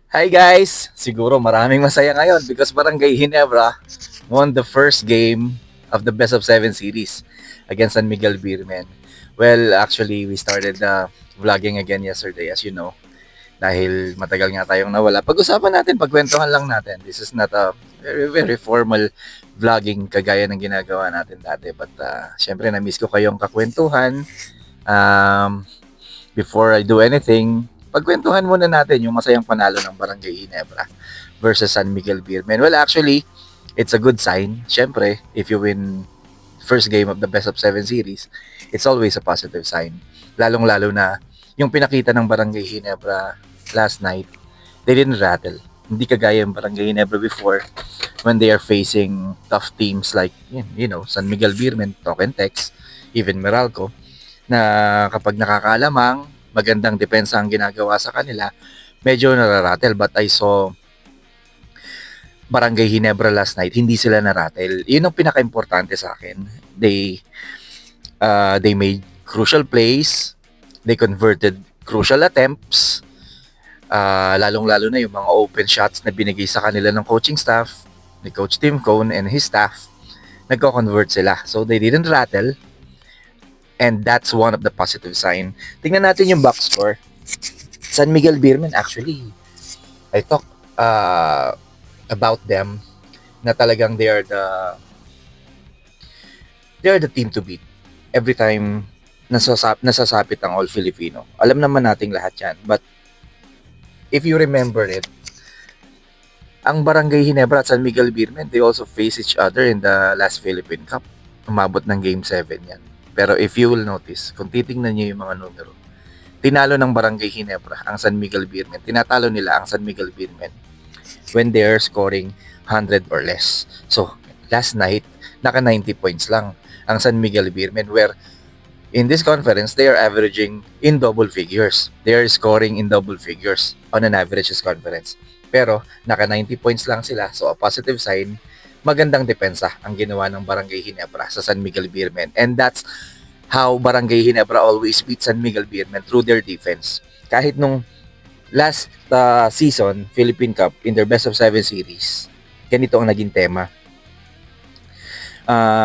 Hi guys! Siguro maraming masaya ngayon because Barangay Ginebra won the first game of the best of 7 series against San Miguel Beermen. Well, actually, we started vlogging again yesterday as you know dahil matagal nga tayong nawala. Pag-usapan natin, pagkwentuhan lang natin. This is not a very formal vlogging kagaya ng ginagawa natin dati. But syempre, na-miss ko kayong kakwentuhan. Um, Before I do anything, pagkwentuhan muna natin yung masayang panalo ng Barangay Ginebra versus San Miguel Beermen. Well, actually, it's a good sign. Syempre, if you win first game of the best of 7 series, it's always a positive sign. Lalong-lalo na yung pinakita ng Barangay Ginebra last night, they didn't rattle. Hindi kagaya yung Barangay Ginebra before when they are facing tough teams like, San Miguel Beermen, Tok and Tex, even Meralco na kapag nakakalamang, magandang depensa ang ginagawa sa kanila, medyo nararatel. But I saw Barangay Ginebra last night, hindi sila naratel. Yun ang pinaka-importante sa akin. They made crucial plays, they converted crucial attempts, lalong-lalo na yung mga open shots na binigay sa kanila ng coaching staff, ni Coach Tim Cone and his staff, nagko-convert sila. So they didn't rattle, and that's one of the positive sign. Tingnan natin yung box score. San Miguel Beermen, actually, I talked about them na talagang they are the team to beat every time nasasapit ang All Filipino. Alam naman nating lahat yan. But if you remember it, ang Barangay Ginebra at San Miguel Beermen, they also face each other in the last Philippine Cup. Umabot ng Game 7 yan. Pero if you will notice, kung titingnan niyo yung mga numero, tinalo ng Barangay Ginebra ang San Miguel Beermen. Tinatalo nila ang San Miguel Beermen when they're scoring 100 or less. So, last night, naka 90 points lang ang San Miguel Beermen, where in this conference, they are averaging in double figures. They are scoring in double figures on an average this conference. Pero, naka 90 points lang sila. So, a positive sign, magandang depensa ang ginawa ng Barangay Ginebra sa San Miguel Beermen. And that's how Barangay Ginebra always beat San Miguel Beermen through their defense. Kahit nung last season, Philippine Cup, in their best of 7 series, ganito ang naging tema.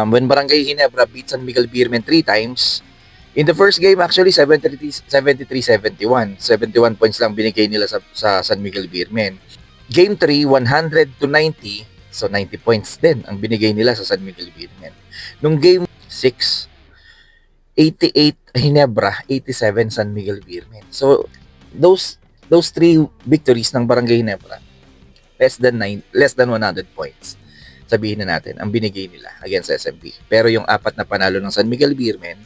When Barangay Ginebra beat San Miguel Beermen 3 times, in the first game actually 73-71. 71 points lang binigay nila sa San Miguel Beermen. Game 3, 100 to 90, so 90 points din ang binigay nila sa San Miguel Beermen. Nung game 6, 88 Ginebra, 87 San Miguel Beermen. So those three victories ng Barangay Ginebra, less than 100 points. Sabihin na natin, ang binigay nila against SMB. Pero yung apat na panalo ng San Miguel Beermen,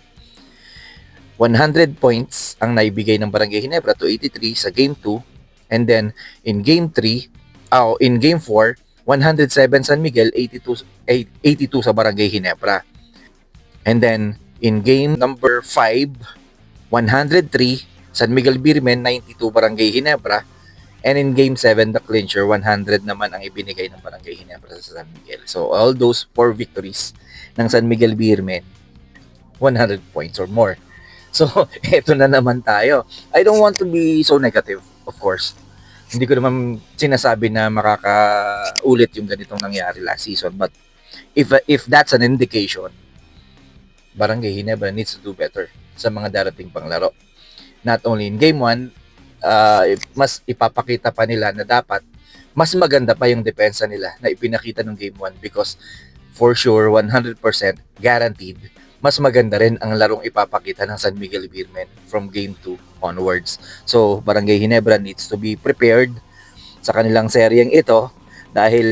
100 points ang naibigay ng Barangay Ginebra to 83 sa Game 2. And then, in Game 3, in Game 4, 107 San Miguel, 82 sa Barangay Ginebra. And then, in Game number 5, 103 San Miguel Beermen, 92 Barangay Ginebra. And in Game 7, the clincher, 100 naman ang ibinigay ng Barangay Ginebra sa San Miguel. So, all those 4 victories ng San Miguel Beermen, 100 points or more. So, eto na naman tayo. I don't want to be so negative, of course. Hindi ko naman sinasabi na makakaulit yung ganitong nangyari last season. But if that's an indication, Barangay Ginebra needs to do better sa mga darating pang laro. Not only in Game 1, mas ipapakita pa nila na dapat mas maganda pa yung depensa nila na ipinakita ng Game 1 because for sure, 100% guaranteed, mas maganda rin ang larong ipapakita ng San Miguel Beermen from Game 2 onwards. So, Barangay Ginebra needs to be prepared sa kanilang seryeng ito dahil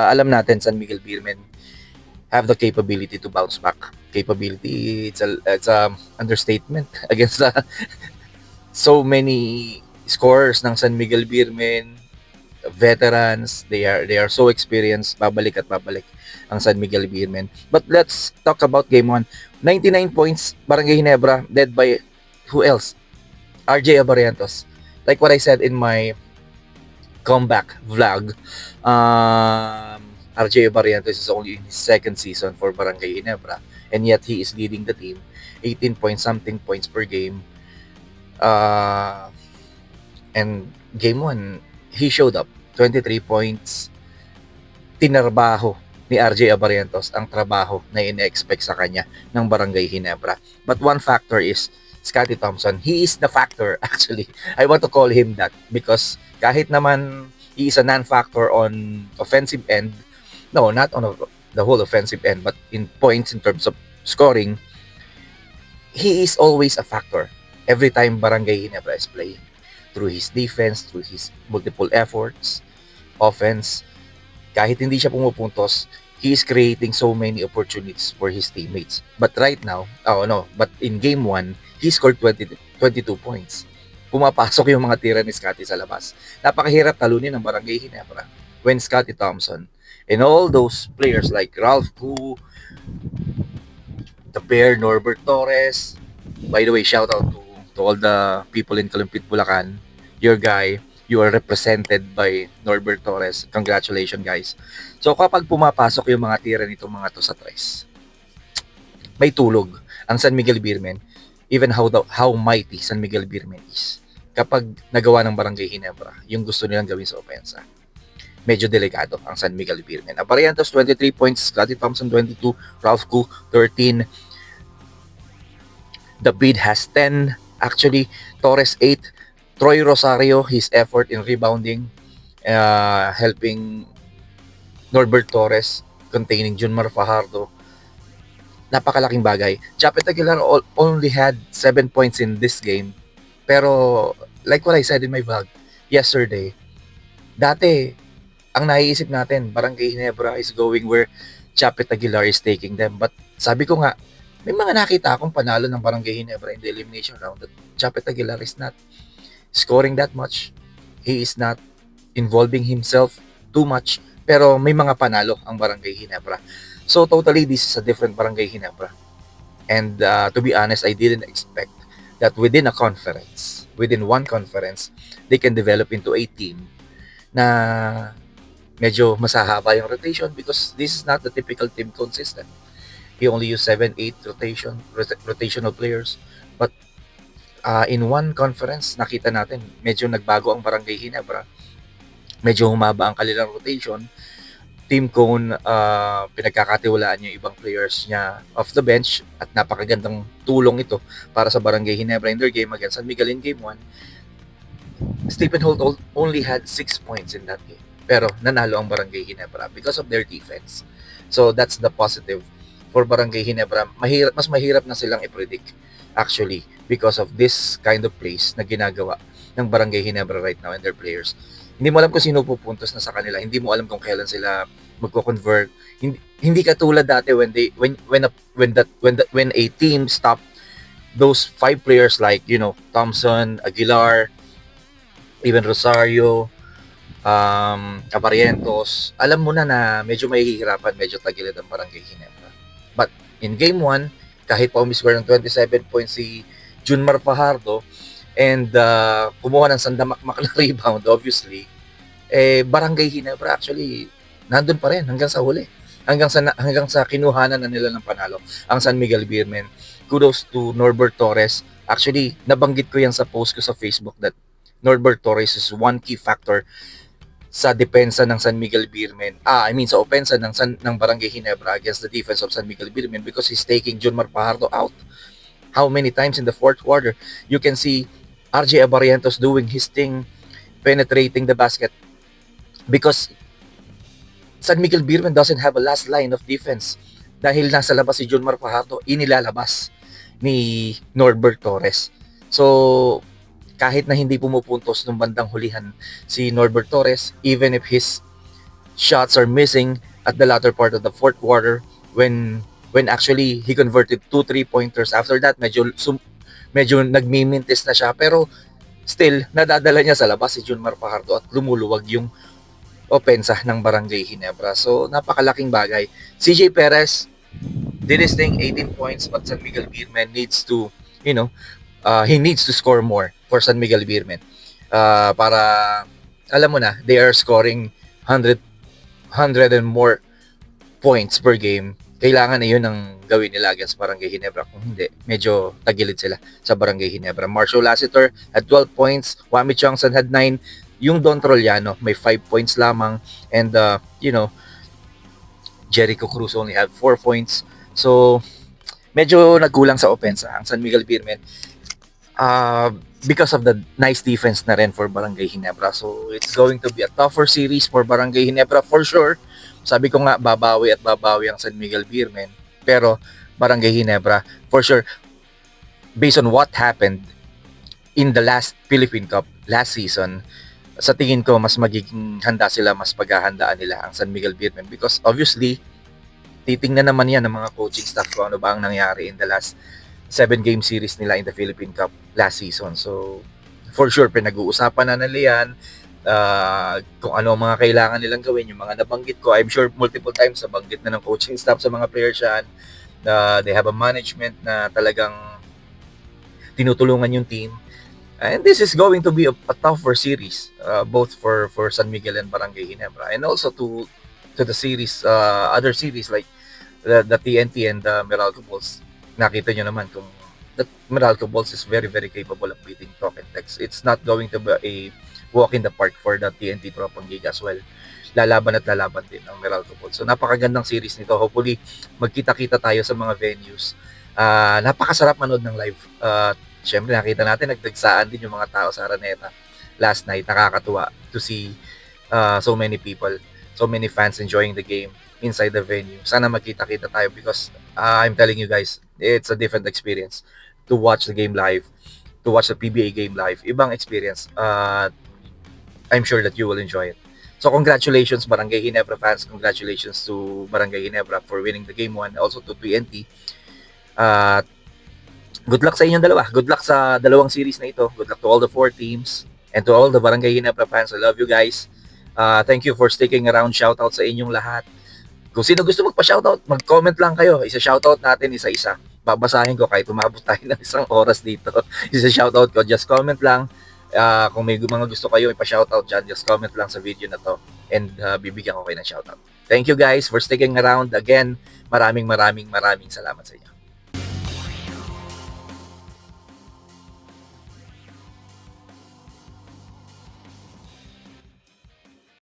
alam natin San Miguel Beermen have the capability to bounce back. Capability, it's a understatement against so many scorers ng San Miguel Beermen, veterans, they are so experienced, babalik at babalik ang San Miguel Beermen. But let's talk about game 1. 99 points, Barangay Ginebra, led by who else? RJ Abarientos. Like what I said in my comeback vlog, RJ Abarientos is only in his second season for Barangay Ginebra, and yet he is leading the team, 18 point something points per game. And game 1, he showed up. 23 points. Tinarbaho ni RJ Abarientos ang trabaho na ine-expect sa kanya ng Barangay Ginebra. But one factor is Scottie Thompson. He is the factor actually. I want to call him that because kahit naman he is a non-factor on offensive end, no, not on the whole offensive end, but in points in terms of scoring, he is always a factor every time Barangay Ginebra is playing. Through his defense, through his multiple efforts, offense, kahit hindi siya pumupuntos, he is creating so many opportunities for his teammates. But right now, but in game 1, he scored 22 points. Pumapasok yung mga tira ni Scottie sa labas. Napakahirap talunin ng Barangay Ginebra when Scottie Thompson and all those players like Ralph Koo, the pair, Norbert Torres. By the way, shout out to all the people in Kalumpit, Bulacan. Your guy, you are represented by Norbert Torres. Congratulations, guys. So, kapag pumapasok yung mga tira nitong mga to sa tres, may tulog ang San Miguel Beermen, even how mighty San Miguel Beermen is. Kapag nagawa ng Barangay Ginebra, yung gusto nilang gawin sa opensa, medyo delikado ang San Miguel Beermen. Abarientos, 23 points. Scottie Thompson, 22. Ralph Koo, 13. The bid has 10. Actually, Torres, 8. Troy Rosario, his effort in rebounding, helping Norbert Torres, containing Junmar Fajardo. Napakalaking bagay. Chapet Aguilar only had 7 points in this game. Pero, like what I said in my vlog yesterday, dati, ang naiisip natin, Barangay Ginebra is going where Chapet Aguilar is taking them. But sabi ko nga, may mga nakita akong panalo ng Barangay Ginebra in the elimination round that Chapet Aguilar is not scoring that much. He is not involving himself too much. Pero may mga panalo ang Barangay Ginebra. So totally, this is a different Barangay Ginebra. And to be honest, I didn't expect that within one conference, they can develop into a team na medyo masahaba yung rotation because this is not the typical team consistent. He only used 7-8 rotational players. But in one conference, nakita natin, medyo nagbago ang Barangay Ginebra. Medyo humaba ang kanilang rotation. Team Cone, pinagkakatiwalaan yung ibang players niya off the bench at napakagandang tulong ito para sa Barangay Ginebra in their game against San Miguel in game 1. Stephen Holt only had 6 points in that game. Pero nanalo ang Barangay Ginebra because of their defense. So that's the positive for Barangay Ginebra. Mas mahirap na silang i-predict actually because of this kind of plays na ginagawa ng Barangay Ginebra right now and their players. Hindi mo alam kung sino pupuntos na sa kanila. Hindi mo alam kung kailan sila magko-convert. Hindi katulad dati when a team stopped those 5 players like, Thompson, Aguilar, even Rosario, Abarientos. Alam mo na medyo mahihirapan, medyo tagilid ang Barangay Ginebra. But in game 1, kahit pa umiscore ng 27 points si Junmar Fajardo and kumuha ng sandamakmak na rebound, obviously, Barangay Ginebra actually nandun pa rin hanggang sa huli. Hanggang sa kinuhanan na nila ng panalo ang San Miguel Beermen. Kudos to Norbert Torres. Actually, nabanggit ko yan sa post ko sa Facebook that Norbert Torres is one key factor sa depensa ng San Miguel Beermen. Sa opensa ng Barangay Ginebra against the defense of San Miguel Beermen because he's taking Junmar Fajardo out. How many times in the fourth quarter you can see RJ Abarientos doing his thing, penetrating the basket because San Miguel Beermen doesn't have a last line of defense. Dahil nasa labas si Junmar Fajardo, inilalabas ni Norbert Torres. So, kahit na hindi pumupuntos nung bandang hulihan si Norbert Torres, even if his shots are missing at the latter part of the fourth quarter when actually he converted 2 3-pointers. After that, medyo nagmimintis na siya pero still nadadala niya sa labas si Junmar Fajardo at lumuluwag yung opensa ng Barangay Ginebra. So, napakalaking bagay. CJ Perez did his thing, 18 points, but San Miguel Beermen needs to, he needs to score more for San Miguel Beermen. Para, alam mo na, they are scoring 100 and more points per game. Kailangan na yun ang gawin nila against Barangay Ginebra. Kung hindi, medyo tagilid sila sa Barangay Ginebra. Marshall Lassiter had 12 points. Wami Chongson had 9. Yung Don Trollano may 5 points lamang, and Jericho Cruz only had 4 points. So medyo nagkulang sa opensa ang San Miguel Beermen, uh, because of the nice defense na rin for Barangay Ginebra. So it's going to be a tougher series for Barangay Ginebra for sure. Sabi ko nga, babawi at babawi ang San Miguel Beermen. Pero Barangay Ginebra, for sure, based on what happened in the last Philippine Cup last season, sa tingin ko mas magiging handa sila, mas paghahandaan nila ang San Miguel Beermen, because obviously titingnan naman yan ng mga coaching staff kung ano ba ang nangyari in the last 7-game series nila in the Philippine Cup last season. So for sure pinag-uusapan na nila yan, kung ano ang mga kailangan nilang gawin, yung mga nabanggit ko. I'm sure multiple times nabanggit na ng coaching staff sa mga players yan. They have a management na talagang tinutulungan yung team. And this is going to be a tougher series, both for San Miguel and Barangay Ginebra, and also to the series, other series like the TNT and the Meralco Bulls. Nakita nyo naman kung that Meralco Bulls is very, very capable of beating Talk and Text. It's not going to be a walk in the park for the TNT Tropang Giga as well. Lalaban at lalaban din ang Meralco Bulls. So napakagandang series nito. Hopefully magkita-kita tayo sa mga venues. Napakasarap manood ng live. Siyempre nakita natin nagdagsaan din yung mga tao sa Araneta last night. Nakakatuwa to see so many people, so many fans enjoying the game inside the venue. Sana magkita-kita tayo, because I'm telling you guys, it's a different experience to watch the game live, to watch the PBA game live. Ibang experience. I'm sure that you will enjoy it. So congratulations Barangay Ginebra fans, congratulations to Barangay Ginebra for winning the game 1, also to TNT. Good luck sa inyong dalawa. Good luck sa dalawang series na ito. Good luck to all the 4 teams and to all the Barangay Ginebra fans. I love you guys. Thank you for sticking around. Shoutout sa inyong lahat. Kung sino gusto magpa-shoutout, mag-comment lang kayo. Isa-shoutout natin isa-isa. Babasahin ko kahit umabot tayo ng isang oras dito. Isa-shoutout ko. Just comment lang. Kung may mga gusto kayo ipa-shoutout dyan, just comment lang sa video na to. And bibigyan ko kayo ng shoutout. Thank you guys for sticking around. Again, maraming salamat sa inyo.